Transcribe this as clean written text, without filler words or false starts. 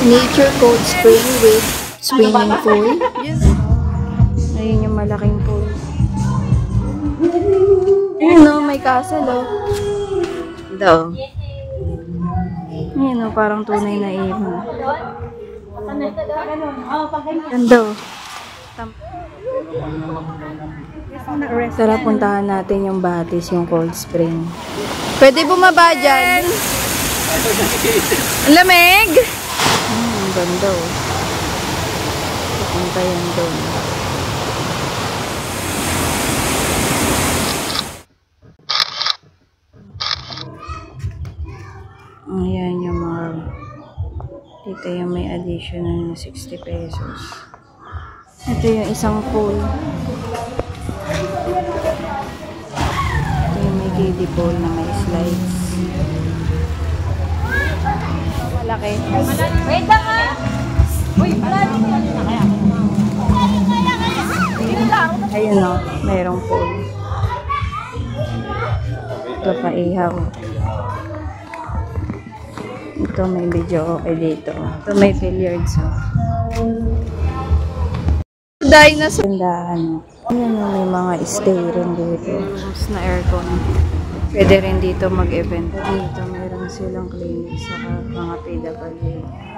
Nature Cold Spring with swimming pool. Ayun yung malaking pool. Ayun no, may castle oh. Daw. Ayun no, parang tunay na ibon. Ganda oh. Tara, puntahan natin yung Batis, yung cold spring. Pwede bumaba dyan. Ang lamig! Ang ganda oh. Pupunta yan doon. Ayan yung mga dito yung may additional na 60 pesos. Ito yung isang pool. Ito yung may kiddie pool na may slides. Malaki. Wait lang ha! Uy, malaki na kaya. Ayun o, mayroong pool. Ito pa ihaw. Ito may video okay dito. Ito may billiards o. Dinosaur. Tindahan. Ayan o, may mga stay rin dito. Rooms na aircon. Pwede rin dito mag-event. Dito meron silang clinic sa mga PWA.